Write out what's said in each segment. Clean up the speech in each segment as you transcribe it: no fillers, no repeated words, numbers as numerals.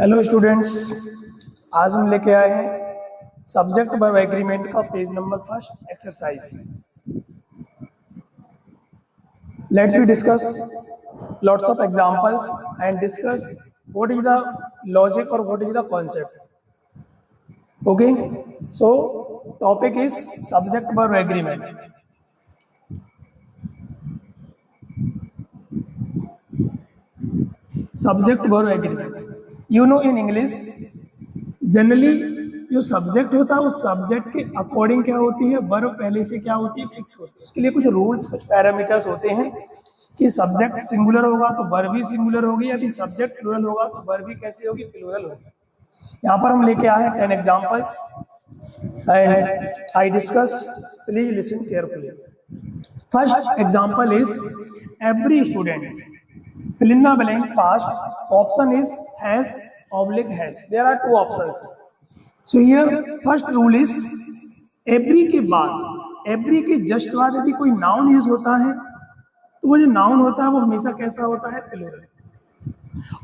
Hello students, आज हम लेके आए हैं सब्जेक्ट वर्ब एग्रीमेंट का page number first exercise. Let's we discuss lots of examples and discuss what is the logic और what is the concept. Okay, so topic is subject verb agreement. Subject verb agreement, you know in English generally जो सब्जेक्ट होता है उस subject के according क्या होती है, वर्ब पहले से क्या होती है, फिक्स होती है। उसके लिए कुछ रूल्स, कुछ पैरामीटर्स होते हैं कि सब्जेक्ट सिंगुलर होगा तो वर्ब भी सिंगुलर होगी, यदि सब्जेक्ट प्लूरल होगा तो वर्ब भी कैसी होगी, प्लूरल होगी। यहाँ पर हम लेके आए हैं 10 examples and I discuss, please listen carefully. First example is every student, fill in the blank past. Option is has oblique has. There are two options. So here first rule is every के बाद, every के just बाद यदि कोई noun use होता है तो वो जो noun होता है वो हमेशा कैसा होता है, प्लूरल।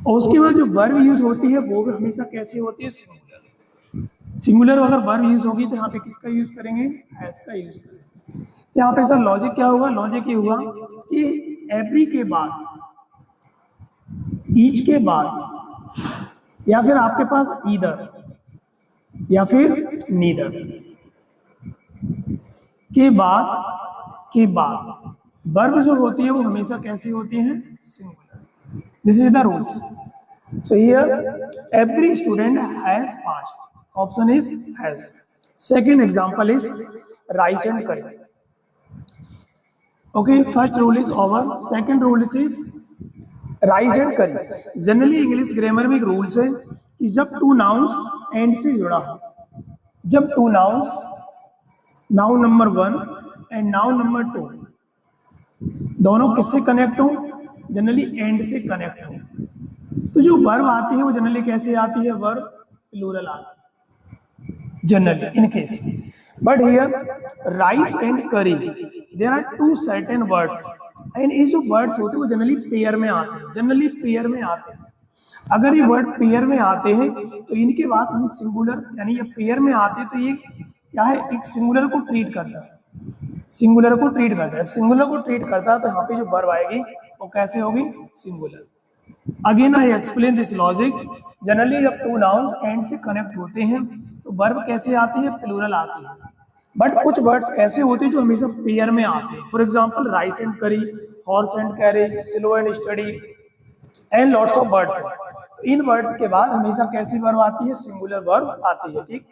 और उसके बाद जो verb यूज होती है वो भी हमेशा कैसी होती है, सिंगुलर। सिंगुलर अगर verb यूज होगी तो यहाँ पे किसका यूज करेंगे, has का यूज करेंगे। तो यहाँ पे सर लॉजिक क्या होगा, लॉजिक ये हुआ कि every के बाद, ईच के बाद, या फिर आपके पास ईदर या फिर नीदर के बाद वर्ब जो होती है वो हमेशा कैसी होती है, singular. This is the rules. So here every student has passed, option is has. Second example is rice and curry. Okay, first rule is over, second rule is rice and curry. Generally English grammar में एक rules है कि जब two nouns and से जुड़ा हो, जब two nouns, noun number 1 and noun number 2 दोनों किससे कनेक्ट हो, जनरली एंड से कनेक्ट हो, तो जो वर्ब आती है वो जनरली कैसे आती है, वर्ब प्लूरल आती है generally in case. But here rice and curry there are two certain words and ये जो वर्ड्स होते हैं वो जनरली पेयर में आते हैं, जनरली पेयर में आते हैं। अगर ये वर्ड पेयर में आते हैं तो इनके बाद हम सिंगुलर, यानी ये पेयर में आते हैं तो ये क्या है, एक सिंगुलर को ट्रीट करता है, सिंगुलर को ट्रीट करता है। सिंगुलर को ट्रीट करता है तो यहाँ पे जो वर्ब आएगी वो कैसे होगी, singular. Again I explain this logic. Generally जब टू नाउन्स एंड से कनेक्ट होते हैं तो वर्ब कैसे आती है, प्लूरल आती है। बट कुछ वर्ड्स ऐसे होते हैं जो हमेशा पेयर में आते हैं। फॉर एग्जांपल राइस एंड करी, horse and carriage, slow and study and lots of words. In words के बाद हमेशा कैसी वर्ब आती है, सिंगुलर वर्ब आती है। ठीक,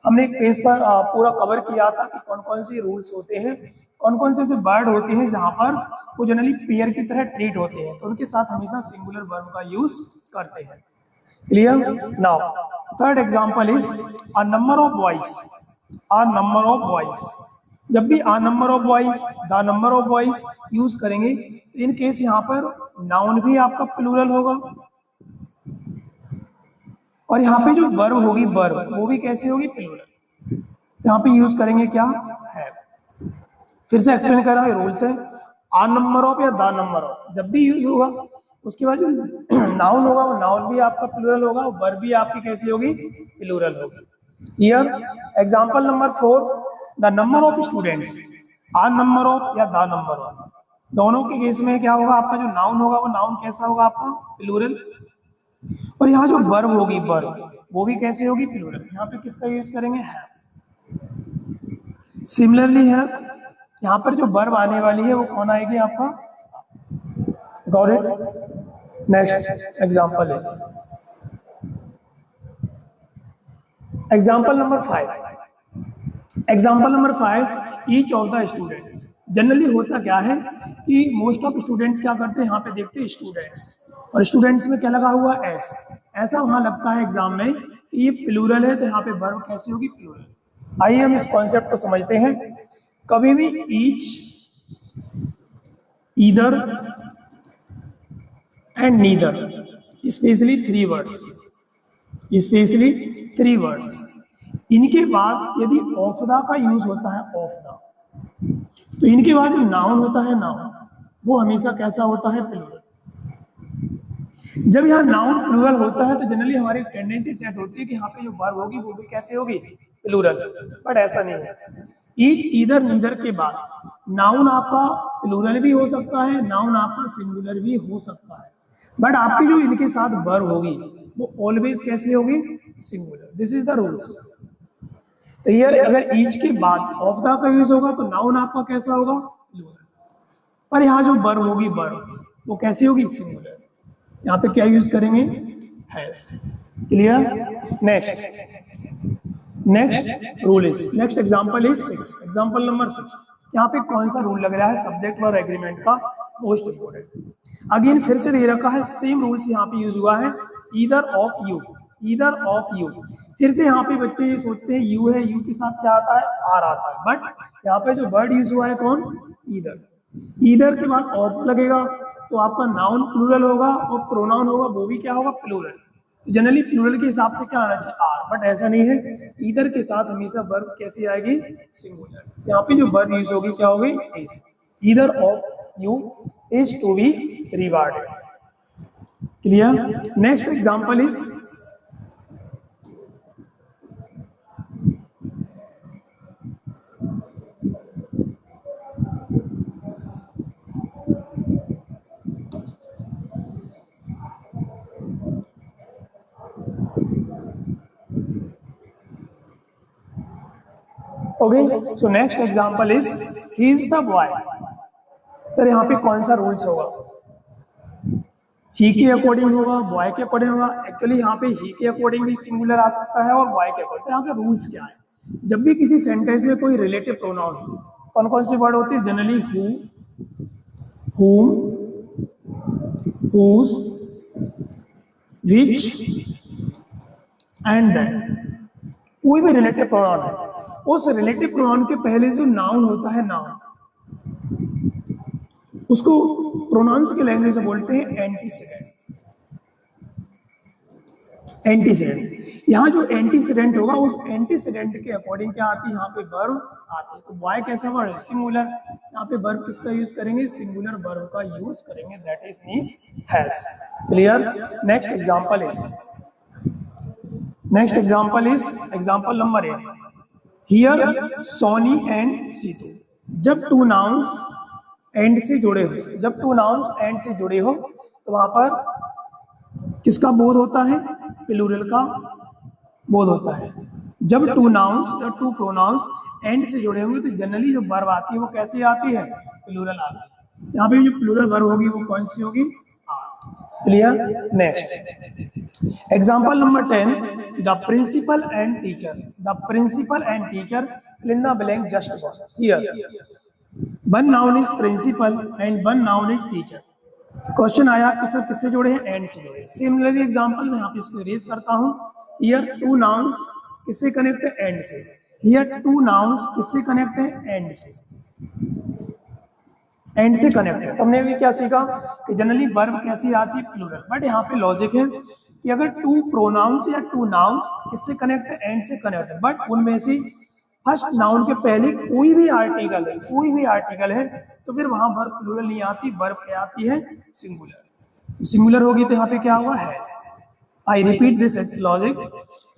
हमने एक पेज पर पूरा कवर किया था कि कौन कौन से रूल्स होते हैं, कौन कौन से ऐसे वर्ड होते हैं जहां पर वो जनरली पेयर की तरह ट्रीट होते हैं, तो उनके साथ हमेशा सिंगुलर वर्ब का यूज करते हैं। Clear? Now third example is a number of boys, a number of boys. जब भी a number of boys, the number of boys use करेंगे इन केस यहाँ पर नाउन भी आपका प्लूरल होगा और यहाँ पे जो वर्ब होगी, वर्ब वो भी कैसी होगी, प्लूरल। यहाँ पे यूज करेंगे क्या, है। फिर से एक्सप्लेन कर रहा है, रूल्स है आ नंबर ऑफ या द नंबर ऑफ, जब भी यूज होगा उसके बाद जो नाउन होगा वो नाउन भी आपका प्लूरल होगा, वर्ब भी आपकी कैसी होगी, प्लूरल होगी। Here, example number 4, the number of students, a number of या the number of, दोनों के केस में क्या होगा, आपका जो नाउन होगा वो नाउन कैसा होगा, आपका प्लूरल। और यहाँ जो वर्ब होगी, वर्ब वो भी कैसे होगी, प्लूरल। यहाँ पे किसका यूज करेंगे, है। सिमिलरली है यहाँ पर जो वर्ब आने वाली है वो कौन आएगी, आपका, got it. Next example is example number 5। Example number 5, each of the students. Generally होता क्या है कि मोस्ट ऑफ स्टूडेंट्स क्या करते हैं, यहाँ पे देखते हैं स्टूडेंट्स, और स्टूडेंट्स में क्या लगा हुआ, एस। ऐसा वहां लगता है एग्जाम में कि ये प्लूरल है तो यहाँ पे वर्ब कैसी होगी, प्लूरल। आइए हम इस कॉन्सेप्ट को समझते हैं। कभी भी each, either and neither, specially 3 words, specially 3 words, इनके बाद यदि ऑफ द का यूज होता है, ऑफ द, तो इनके बाद जो नाउन होता है, नाउन वो हमेशा कैसा होता है, प्लूरल। जब यहाँ नाउन प्लूरल होता है तो जनरली हमारी टेंडेंसी सेट होती है कि यहाँ पे जो वर्ब होगी वो भी कैसे होगी, प्लूरल, बट ऐसा नहीं है। ईच, ईदर, नीदर के बाद नाउन आपका प्लूरल भी हो सकता है, नाउन आपका सिंगुलर भी हो सकता है, बट आपकी जो इनके साथ वर्ब होगी वो ऑलवेज कैसे होगी, singular. This is the rules. तो ये अगर ईच के बाद ऑफ द का यूज होगा तो नाउन आपका कैसा होगा, प्लूरल, पर यहाँ जो वर्ब होगी वर्ब वो कैसी होगी, सिंगुलर। यहाँ पे क्या यूज करेंगे, has. Clear. Next rule is, next example is 6, example number 6। यहाँ पे कौन सा रूल लग रहा है, सब्जेक्ट वर्ब एग्रीमेंट का, मोस्ट इंपोर्टेंट। अगेन फिर से दे रखा है, सेम रूल्स यहाँ पे यूज हुआ है, either of you, either of you. फिर से यहाँ पे बच्चे ये सोचते हैं यू है, यू के साथ क्या आता है, आर आता है, बट यहाँ पे जो वर्ड यूज हुआ है कौन, ईदर। ईदर के बाद ऑफ लगेगा तो आपका नाउन प्लूरल होगा और प्रोनाउन होगा वो भी क्या होगा, प्लूरल। जनरली प्लूरल के हिसाब से क्या आना चाहिए, आर, बट ऐसा नहीं है। ईदर के साथ हमेशा वर्ब कैसी आएगी, सिंगुलर। यहाँ पे जो वर्ब यूज होगी क्या होगी, is. Either of you is to be rewarded. Clear. Next example is, okay. So next example is, he is the boy. Sir यहाँ पे कौन सा रूल्स होगा, ही के अकॉर्डिंग होगा, बॉय के अकॉर्डिंग होगा। एक्चुअली यहाँ पे ही के अकॉर्डिंग भी सिंगुलर आ सकता है और बॉय के अकॉर्डिंग। यहाँ पे रूल्स क्या है, जब भी किसी सेंटेंस में कोई रिलेटिव प्रोनाउन हो, कौन कौन से वर्ड होते हैं, generally who, whom, whose, which and that। कोई भी रिलेटिव प्रोनाउन है, उस रिलेटिव प्रोनाउन के पहले जो नाउन होता है, नाउन, उसको प्रोनाउंस के लैंग्वेज में बोलते हैं एंटीसीडेंट। एंटीसीडेंट, यहाँ जो एंटीसीडेंट होगा उस एंटीसीडेंट के अकॉर्डिंग क्या आती है, यहाँ पे वर्ब आती है। तो बॉय कैसा वर्ड है, सिंगुलर। यहाँ पे वर्ब किसका यूज करेंगे, सिंगुलर वर्ब का यूज करेंगे, that is means has. Clear. Next example is example number 8। Here Soni and Situ. जब टू नाउन्स एंड से जुड़े हो, जब टू नाउन्स एंड से जुड़े हो तो वहां पर किसका बोध होता है, प्लूरल का बोध होता है। जब टू नाउन्स या टू प्रोनाउंस एंड से जुड़े होंगे तो जनरली जो वर्ब आती है वो कैसी आती है, प्लूरल आती है। यहाँ पे जो प्लूरल वर्ब होगी वो कौन सी होगी, are. Clear. Next example number 10, the principal and teacher. The principal and teacher, fill in the blank just one. Here one noun is principal and one noun is teacher। Question आया कि sir किससे जुड़े हैं, and से जुड़े। Similarly example में यहाँ पे इसको रेज करता हूँ। हियर टू नाउन्स किससे कनेक्ट है, एंड से। हियर टू नाउन्स किससे कनेक्ट है, एंड से, एंड से कनेक्ट है। तुमने भी क्या सीखा कि जनरली वर्ब कैसी आती है, प्लूरल, बट यहाँ पे लॉजिक है कि अगर टू प्रोनाउंस या टू नाउन्स किससे कनेक्ट है, एंड से कनेक्ट है, बट उनमें से फर्स्ट नाउन के पहले कोई भी आर्टिकल है, कोई भी आर्टिकल है, तो फिर वहां वर्ब प्लूरल नहीं आती, वर्ब क्या आती है, सिंगुलर। सिंगुलर होगी तो यहाँ पे क्या हुआ, has. I repeat this logic,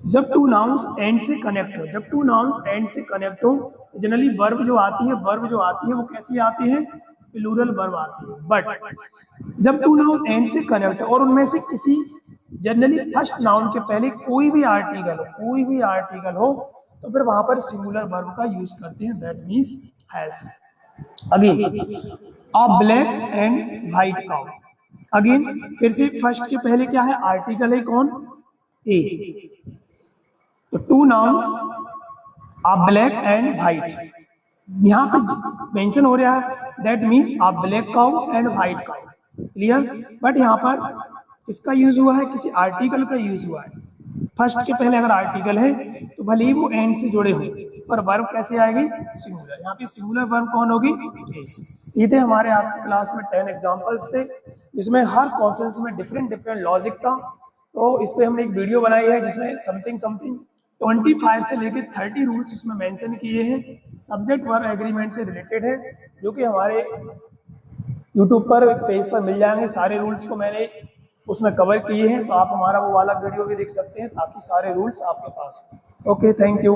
जब टू नाउन्स एंड से कनेक्ट हो, जब टू नाउन्स एंड से कनेक्ट हो जनरली वर्ब जो आती है, वर्ब जो आती है वो कैसी आती है, प्लूरल वर्ब आती है। बट जब टू नाउन एंड से कनेक्ट और उनमें से किसी जनरली फर्स्ट नाउन के पहले कोई भी आर्टिकल हो, कोई भी आर्टिकल हो, तो फिर वहां पर सिंगुलर वर्ब का यूज करते हैं, that means has. Again a black and white cow. Again फिर से फर्स्ट के पहले क्या है, आर्टिकल है कौन, ए। तो two noun a black and white, यहाँ पे मेंशन हो रहा है, that means a black cow and white cow. Clear. But यहाँ पर किसका यूज हुआ है, किसी आर्टिकल का यूज हुआ है। फर्स्ट के पहले अगर आर्टिकल है तो भले ही वो एंड से जुड़े हो, पर वर्ब कैसे आएगी, सिंगुलर। यहाँ पे सिंगुलर वर्ब कौन होगी, इज। ये थे हमारे आज की क्लास में 10 एग्जांपल्स थे, जिसमें हर क्वेश्चन में डिफरेंट लॉजिक था। तो इस पे हमने एक वीडियो बनाई है जिसमें समथिंग 25 से लेकर 30 रूल्स इसमें मेंशन किए हैं, सब्जेक्ट वर्ब एग्रीमेंट से रिलेटेड है, जो कि हमारे यूट्यूब पर पेज पर मिल जाएंगे। सारे रूल्स को मैंने उसमें कवर किए हैं, तो आप हमारा वो वाला वीडियो भी देख सकते हैं ताकि सारे रूल्स आपके पास हो। Okay, thank you.